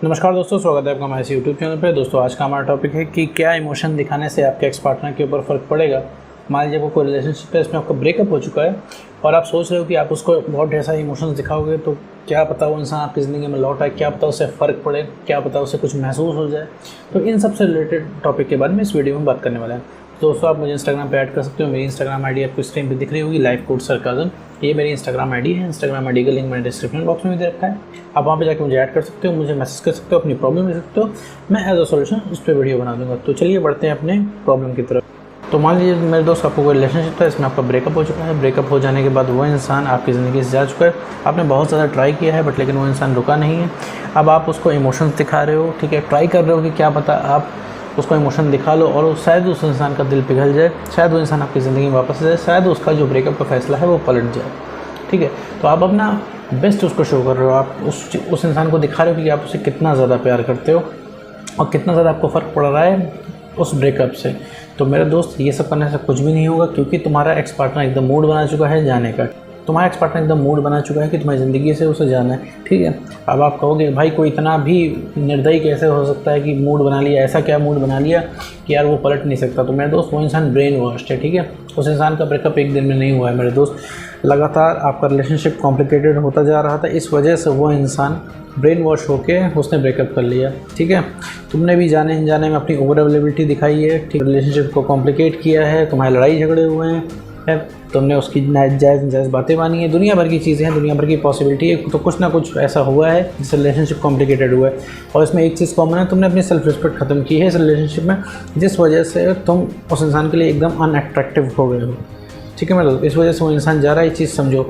नमस्कार दोस्तों, स्वागत है आपका हमारे इस यूट्यूब चैनल पे। दोस्तों आज का हमारा टॉपिक है कि क्या इमोशन दिखाने से आपके एक्स पार्टनर के ऊपर फ़र्क पड़ेगा। मान लीजिए कोई रिलेशनशिप है, इसमें आपका ब्रेकअप हो चुका है और आप सोच रहे हो कि आप उसको बहुत ढेर सारे इमोशंस दिखाओगे तो क्या पता वो इंसान आपकी ज़िंदगी में लौट आए, क्या पता उससे फ़र्क पड़े, क्या पता उसे कुछ महसूस हो जाए। तो इन सबसे रिलेटेड टॉपिक के बारे में इस वीडियो में बात करने वाले हैं। दोस्तों आप मुझे इंस्टाग्राम पे ऐड कर सकते हो। मेरी इंस्टाग्राम आईडी आपको स्क्रीन पे दिख रही होगी, लाइफ कोड सरकाज़म। ये मेरी इंस्टाग्राम आईडी है। इंस्टाग्राम आईडी का लिंक मैंने डिस्क्रिप्शन बॉक्स में भी दे रखा है। आप वहाँ पे जाकर मुझे ऐड कर सकते हो, मुझे मैसेज कर सकते हो, अपनी प्रॉब्लम दे सकते हो। मैं एज अ सॉल्यूशन उस पर वीडियो बना दूँगा। तो चलिए बढ़ते हैं अपने प्रॉब्लम की तरफ। तो मान लीजिए मेरे दोस्त आपको कोई रिलेशनशिप था, इसमें आपका ब्रेकअप हो चुका है। ब्रेकअप हो जाने के बाद वो इंसान आपकी ज़िंदगी से जा चुका है। आपने बहुत ज़्यादा ट्राई किया है बट लेकिन वो इंसान रुका नहीं है। अब आप उसको इमोशंस दिखा रहे हो, ठीक है, ट्राई कर रहे हो कि क्या पता आप उसको इमोशन दिखा लो और शायद उस इंसान का दिल पिघल जाए, शायद वो इंसान आपकी ज़िंदगी में वापस आ जाए, शायद उसका जो ब्रेकअप का फैसला है वो पलट जाए, ठीक है। तो आप अपना बेस्ट उसको शो कर रहे हो, आप उस इंसान को दिखा रहे हो कि आप उसे कितना ज़्यादा प्यार करते हो और कितना ज़्यादा आपको फ़र्क पड़ रहा है उस ब्रेकअप से। तो मेरे दोस्त ये सब करने से कुछ भी नहीं होगा, क्योंकि तुम्हारा एक्स पार्टनर एकदम मूड बना चुका है जाने का। तुम्हारा एक्स पार्टनर एकदम मूड बना चुका है कि तुम्हारी ज़िंदगी से उसे जाना है, ठीक है। अब आप कहोगे भाई कोई इतना भी निर्दयी कैसे हो सकता है कि मूड बना लिया, ऐसा क्या मूड बना लिया कि यार वो पलट नहीं सकता। तो मेरे दोस्त वो इंसान ब्रेन वॉश्ड है, ठीक है। उस इंसान का ब्रेकअप एक दिन में नहीं हुआ है मेरे दोस्त। लगातार आपका रिलेशनशिप कॉम्प्लिकेटेड होता जा रहा था, इस वजह से वो इंसान ब्रेन वॉश होके उसने ब्रेकअप कर लिया, ठीक है। तुमने भी जाने अनजाने में अपनी ओवर अवेलेबिलिटी दिखाई है, ठीक, रिलेशनशिप को कॉम्प्लिकेट किया है, तुम्हारे लड़ाई झगड़े हुए हैं, तुमने उसकी जायज़ बातें मानी है, दुनिया भर की चीज़ें हैं, दुनिया भर की पॉसिबिलिटी है। तो कुछ ना कुछ ऐसा हुआ है जिससे रिलेशनशिप कॉम्प्लिकेटेड हुआ है। और इसमें एक चीज़ कॉमन है, तुमने अपनी सेल्फ रिस्पेक्ट ख़त्म की है इस रिलेशनशिप में, जिस वजह से तुम उस इंसान के लिए एकदम अनअट्रैक्टिव हो गए हो, ठीक है। मतलब इस वजह से वो इंसान जा रहा है। ये चीज़ समझो,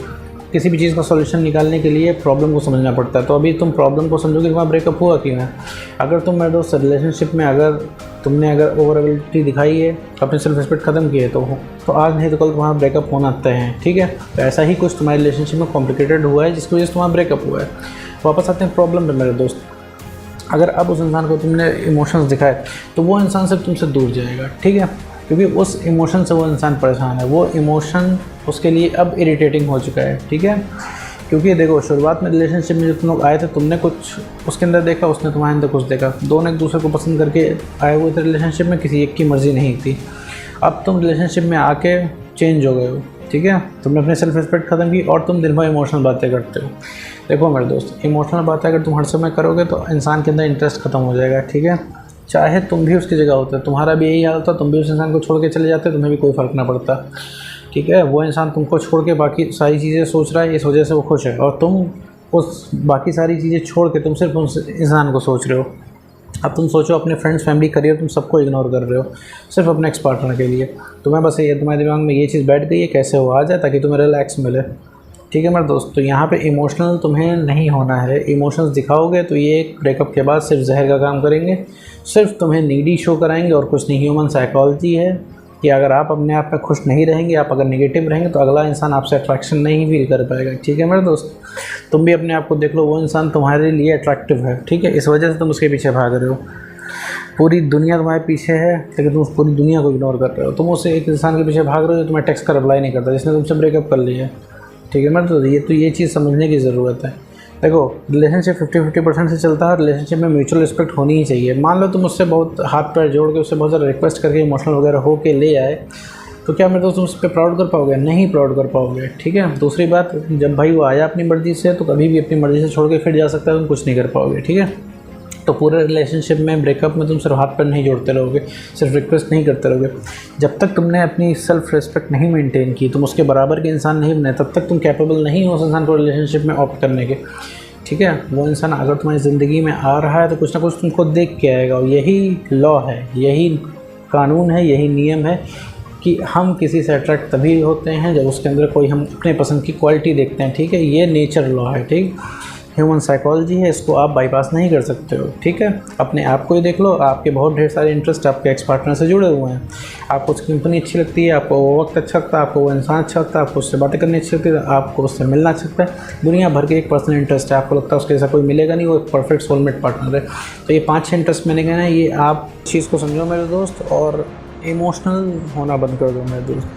किसी भी चीज़ का सॉल्यूशन निकालने के लिए प्रॉब्लम को समझना पड़ता है। तो अभी तुम प्रॉब्लम को समझो कि तुम्हारा ब्रेकअप हुआ क्यों है। अगर तुम मेरे दोस्त रिलेशनशिप में तुमने ओवरबिलिटी दिखाई है, अपने सेल्फ रिस्पेक्ट ख़त्म की है, तो आज नहीं तो कल तुम्हारा ब्रेकअप होना तय है, ठीक है। तो ऐसा ही कुछ तुम्हारे रिलेशनशिप में कॉम्प्लिकेटेड हुआ है जिसकी वजह से तुम्हारा ब्रेकअप हुआ है। वापस आते हैं प्रॉब्लम पे मेरे दोस्त। अगर अब उस इंसान को तुमने इमोशंस दिखाए तो वो इंसान सिर्फ तुमसे दूर जाएगा, ठीक है, क्योंकि उस इमोशन से वो इंसान परेशान है। वो इमोशन उसके लिए अब इरिटेटिंग हो चुका है, ठीक है। क्योंकि देखो, शुरुआत में रिलेशनशिप में जब तुम लोग आए थे, तुमने कुछ उसके अंदर देखा, उसने तुम्हारे अंदर कुछ देखा, दोनों एक दूसरे को पसंद करके आए हुए थे रिलेशनशिप में, किसी एक की मर्ज़ी नहीं थी। अब तुम रिलेशनशिप में आके चेंज हो गए हो, ठीक है। तुमने अपनी सेल्फ रिस्पेक्ट ख़त्म की और तुम दिन भर इमोशनल बातें करते हो। देखो मेरे दोस्त, इमोशनल बातें अगर तुम हर समय करोगे तो इंसान के अंदर इंटरेस्ट ख़त्म हो जाएगा, ठीक है। चाहे तुम भी उसकी जगह होते, तुम्हारा भी यही हाल होता, तुम भी उस इंसान को छोड़ के चले जाते, तुम्हें भी कोई फ़र्क ना पड़ता, ठीक है। वो इंसान तुमको छोड़ के बाकी सारी चीज़ें सोच रहा है, इस वजह से वो खुश है, और तुम उस बाकी सारी चीज़ें छोड़ के तुम सिर्फ उस इंसान को सोच रहे हो। अब तुम सोचो, अपने फ्रेंड्स, फैमिली, करियर, तुम सबको इग्नोर कर रहे हो सिर्फ अपने एक्स पार्टनर के लिए। तुम्हें बस ये तुम्हारे दिमाग में ये चीज़ बैठ गई है कैसे वो आ जाए ताकि तुम्हें रिलैक्स मिले, ठीक है मेरे दोस्त। तो यहाँ पे इमोशनल तुम्हें नहीं होना है। इमोशंस दिखाओगे तो ये ब्रेकअप के बाद सिर्फ जहर का काम करेंगे, सिर्फ तुम्हें नीडी शो कराएंगे और कुछ नहीं। ह्यूमन साइकोलॉजी है कि अगर आप अपने आप में खुश नहीं रहेंगे, आप अगर नेगेटिव रहेंगे तो अगला इंसान आपसे अट्रैक्शन नहीं फील कर पाएगा, ठीक है मेरे दोस्त। तुम भी अपने आप को देख लो, वो इंसान तुम्हारे लिए अट्रैक्टिव है, ठीक है, इस वजह से तुम उसके पीछे भाग रहे हो। पूरी दुनिया तुम्हारे पीछे है लेकिन तुम पूरी दुनिया को इग्नोर कर रहे हो। तुम उससे एक इंसान के पीछे भाग रहे हो जो तुम्हें टेक्स्ट का रिप्लाई नहीं करता, जिसने तुमसे ब्रेकअप कर लिया है, ठीक है मेरे दोस्त। ये चीज़ समझने की ज़रूरत है। देखो, रिलेशनशिप 50-50% से चलता है। रिलेशनशिप में म्यूचुअल रिस्पेक्ट होनी ही चाहिए। मान लो तुम उससे बहुत हाथ पैर जोड़ के, उससे बहुत ज़्यादा रिक्वेस्ट करके, इमोशनल वगैरह हो के ले आए, तो क्या मेरे दोस्त तुम उस पर प्राउड कर पाओगे? नहीं प्राउड कर पाओगे, ठीक है। दूसरी बात, जब भाई वो आया अपनी मर्ज़ी से तो कभी भी अपनी मर्ज़ी से छोड़ के फिर जा सकता है, तुम कुछ नहीं कर पाओगे, ठीक है। तो पूरे रिलेशनशिप में, ब्रेकअप में तुम सिर्फ हाथ पैर नहीं जोड़ते रहोगे, सिर्फ रिक्वेस्ट नहीं करते रहोगे। जब तक तुमने अपनी सेल्फ रिस्पेक्ट नहीं मेंटेन की, तुम उसके बराबर के इंसान नहीं बने, तब तक तुम कैपेबल नहीं हो उस इंसान को रिलेशनशिप में ऑप्ट करने के, ठीक है। वो इंसान अगर तुम्हारी ज़िंदगी में आ रहा है तो कुछ ना कुछ तुमको देख के आएगा, और यही लॉ है, यही कानून है, यही नियम है कि हम किसी से अट्रैक्ट तभी होते हैं जब उसके अंदर कोई हम अपने पसंद की क्वालिटी देखते हैं, ठीक है। ये नेचर लॉ है, ठीक, ह्यूमन साइकोलॉजी है, इसको आप बाईपास नहीं कर सकते हो, ठीक है। अपने आप को ही देख लो, आपके बहुत ढेर सारे इंटरेस्ट आपके एक्स पार्टनर से जुड़े हुए हैं। आपको उसकी कंपनी अच्छी लगती है, आपको वो वक्त अच्छा लगता है, आपको वो इंसान अच्छा लगता है, आपको उससे बातें करनी अच्छी लगती है, आपको उससे मिलना अच्छा लगता है। दुनिया भर के एक पर्सनल इंटरेस्ट है, आपको लगता है उसके जैसा कोई मिलेगा नहीं, वो एक परफेक्ट सोलमेट पार्टनर है। तो ये 5-6 इंटरेस्ट मैंने कहना है, ये आप चीज़ को समझो मेरे दोस्त, और इमोशनल होना बंद कर दो मेरे दोस्त।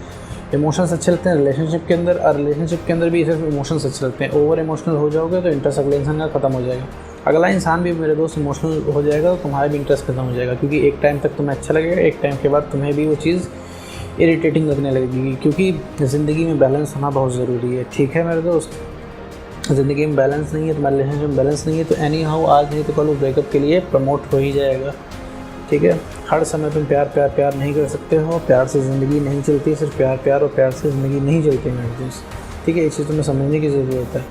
इमोशंस अच्छे लगते हैं रिलेशनशिप के अंदर, और रिलेशनशिप के अंदर भी सिर्फ इमोशंस अच्छे लगते हैं। ओवर इमोशनल हो जाओगे तो इंटरेस्ट अगले इंसान का ख़त्म हो जाएगा। अगला इंसान भी मेरे दोस्त इमोशनल हो जाएगा तो तुम्हारा भी इंटरेस्ट खत्म हो जाएगा, क्योंकि एक टाइम तक तुम्हें अच्छा लगेगा, एक टाइम के बाद तुम्हें भी वो चीज़ इरिटेटिंग लगने लगेगी, क्योंकि ज़िंदगी में बैलेंस होना बहुत ज़रूरी है। ठीक है मेरे दोस्त, ज़िंदगी में बैलेंस नहीं है, तुम्हारे रिलेशनशिप में बैलेंस नहीं है तो एनी हाउ आज नहीं तो कल वो ब्रेकअप के लिए प्रमोट हो ही जाएगा। ठीक है, हर समय तुम प्यार प्यार प्यार नहीं कर सकते हो, प्यार से ज़िंदगी नहीं चलती, सिर्फ प्यार प्यार और प्यार से ज़िंदगी नहीं चलती मेरे दोस्त। ठीक है, ये चीज़ तुम्हें समझने की ज़रूरत है।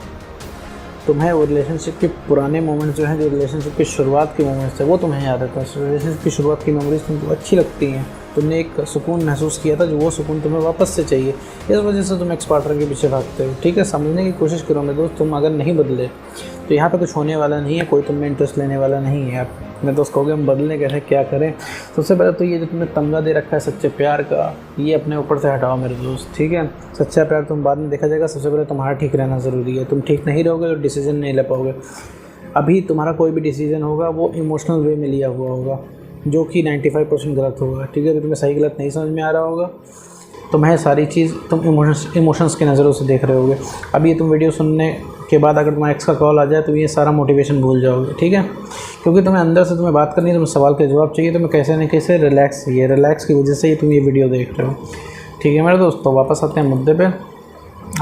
तुम्हें वो रिलेशनशिप के पुराने मोमेंट्स जो हैं, जो रिलेशनशिप की शुरुआत के मोमेंट्स है, वो तुम्हें याद आता है। रिलेशनशिप की शुरुआत की मेमोरीज तुमको अच्छी लगती हैं, तुमने एक सुकून महसूस किया था, जो वो सुकून तुम्हें वापस से चाहिए, इस वजह से तुम एक्स पार्टनर के पीछे भागते हो। ठीक है, समझने की कोशिश करो मेरे दोस्त, तुम अगर नहीं बदले तो यहाँ पे कुछ होने वाला नहीं है, कोई तुम में इंटरेस्ट लेने वाला नहीं है। आप मेरे दोस्त कहोगे हम बदलें कैसे, क्या करें? सबसे पहले तो ये जो तुमने तमगा दे रखा है सच्चे प्यार का, ये अपने ऊपर से हटाओ मेरे दोस्त। ठीक है, सच्चा प्यार तुम बाद में देखा जाएगा, सबसे पहले तुम्हारा ठीक रहना ज़रूरी है। तुम ठीक नहीं रहोगे तो डिसीजन नहीं ले पाओगे। अभी तुम्हारा कोई भी डिसीजन होगा वो इमोशनल वे में लिया हुआ होगा, जो कि 95% गलत होगा। ठीक है, अभी तुम्हें सही गलत नहीं समझ में आ रहा होगा, तुम्हें सारी चीज़ तुम इमोशंस की नज़रों से देख रहे होगे। अभी ये तुम वीडियो सुनने के बाद अगर तुम्हारा एक्स का कॉल आ जाए तो ये सारा मोटिवेशन भूल जाओगे। ठीक है, क्योंकि तुम्हें अंदर से तुम्हें बात करनी है, तुम्हें सवाल के जवाब चाहिए, तुम्हें कैसे न कैसे रिलैक्स चाहिए। रिलैक्स की वजह से ही तुम ये वीडियो देख रहे हो। ठीक है मेरे दोस्त, तो वापस आते हैं मुद्दे पे।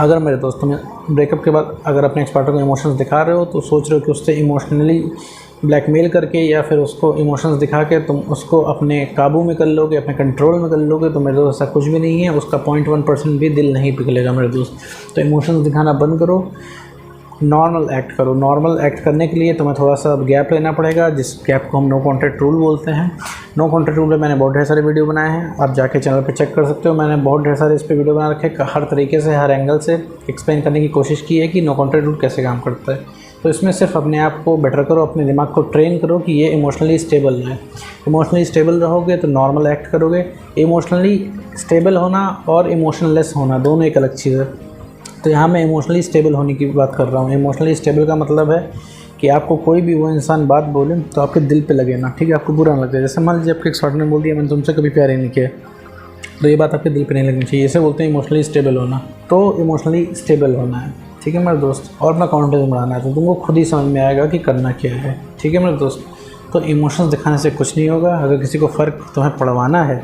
अगर मेरे दोस्त तुम्हें ब्रेकअप के बाद अगर अपने एक्स पार्टनर को इमोशंस दिखा रहे हो तो सोच रहे हो कि उससे इमोशनली ब्लैकमेल करके या फिर उसको इमोशंस दिखा के तुम उसको अपने काबू में कर लोगे, अपने कंट्रोल में कर लोगे, तो मेरे दोस्त ऐसा कुछ भी नहीं है। उसका 0.1% भी दिल नहीं पिघलेगा मेरे दोस्त। तो इमोशंस दिखाना बंद करो, नॉर्मल एक्ट करो। नॉर्मल एक्ट करने के लिए तुम्हें थोड़ा सा गैप लेना पड़ेगा, जिस गैप को हम नो कॉन्टैक्ट रूल बोलते हैं। नो कॉन्टैक्ट रूल में मैंने बहुत ढेर सारे वीडियो बनाए हैं, आप जाके चैनल पे चेक कर सकते हो। मैंने बहुत ढेर सारे इस पे वीडियो बना रखे, हर तरीके से हर एंगल से एक्सप्लेन करने की कोशिश की है कि नो कॉन्टैक्ट रूल कैसे काम करता है। तो इसमें सिर्फ अपने आप को बेटर करो, अपने दिमाग को ट्रेन करो कि ये इमोशनली स्टेबल है। इमोशनली स्टेबल रहोगे तो नॉर्मल एक्ट करोगे। इमोशनली स्टेबल होना और इमोशनलेस होना दोनों एक अलग चीज़ है। तो यहाँ मैं इमोशनली स्टेबल होने की बात कर रहा हूँ। इमोशनली स्टेबल का मतलब है कि आपको कोई भी वो इंसान बात बोले तो आपके दिल पे लगे ना। ठीक है, आपको बुरा ना लगे। जैसे मान लीजिए आपके एक पार्टनर ने बोल दिया मैंने तुमसे कभी प्यार ही नहीं किया, तो ये बात आपके दिल पे नहीं लगनी चाहिए। इसे बोलते हैं इमोशनली स्टेबल होना। तो इमोशनली स्टेबल होना है। ठीक है मेरे दोस्त, और अपना कॉन्फिडेंस बढ़ाना है तो तुमको खुद ही समझ में आएगा कि करना क्या है। ठीक है मेरे दोस्त, तो इमोशंस दिखाने से कुछ नहीं होगा। अगर किसी को फ़र्क तुम्हें पढ़वाना है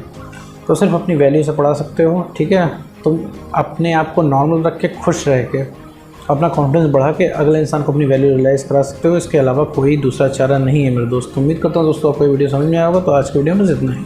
तो सिर्फ अपनी वैल्यू से पढ़ा सकते हो। ठीक है, तुम अपने आप को नॉर्मल रख के खुश रह के अपना कॉन्फिडेंस बढ़ा के अगले इंसान को अपनी वैल्यू रियलाइज़ करा सकते हो। इसके अलावा कोई दूसरा चारा नहीं है मेरे दोस्त। उम्मीद करता हूँ दोस्तों आपको ये वीडियो समझ में आया होगा। तो आज की वीडियो में बस इतना ही।